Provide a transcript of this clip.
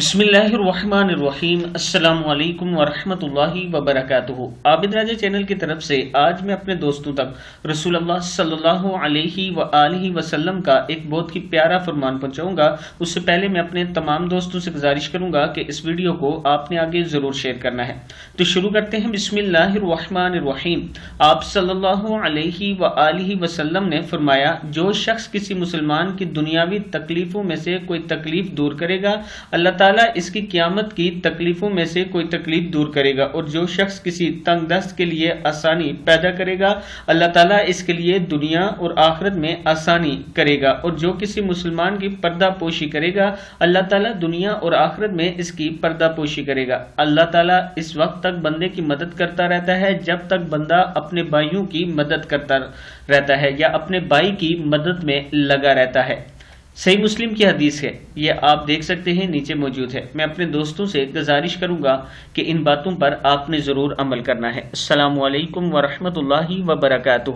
بسم اللہ الرحمن الرحیم۔ السلام علیکم ورحمۃ اللہ وبرکاتہ۔ عابد راجہ چینل کی طرف سے آج میں اپنے دوستوں تک رسول اللہ صلی اللہ علیہ وآلہ وسلم کا ایک بہت ہی پیارا فرمان پہنچاؤں گا۔ اس سے پہلے میں اپنے تمام دوستوں سے گزارش کروں گا کہ اس ویڈیو کو آپ نے آگے ضرور شیئر کرنا ہے۔ تو شروع کرتے ہیں۔ بسم اللہ الرحمن الرحیم۔ آپ صلی اللہ علیہ وآلہ وسلم نے فرمایا، جو شخص کسی مسلمان کی دنیاوی تکلیفوں میں سے کوئی تکلیف دور کرے گا، اللہ تعالیٰ اس کی قیامت کی تکلیفوں میں سے کوئی تکلیف دور کرے گا، اور جو شخص کسی تنگ دست کے لیے آسانی پیدا کرے گا، اللہ تعالیٰ اس کے لیے دنیا اور آخرت میں آسانی کرے گا، اور جو کسی مسلمان کی پردہ پوشی کرے گا، اللہ تعالیٰ دنیا اور آخرت میں اس کی پردہ پوشی کرے گا۔ اللہ تعالیٰ اس وقت تک بندے کی مدد کرتا رہتا ہے جب تک بندہ اپنے بھائیوں کی مدد کرتا رہتا ہے یا اپنے بھائی کی مدد میں لگا رہتا ہے۔ صحیح مسلم کی حدیث ہے، یہ آپ دیکھ سکتے ہیں، نیچے موجود ہے۔ میں اپنے دوستوں سے گزارش کروں گا کہ ان باتوں پر آپ نے ضرور عمل کرنا ہے۔ السلام علیکم ورحمۃ اللہ وبرکاتہ۔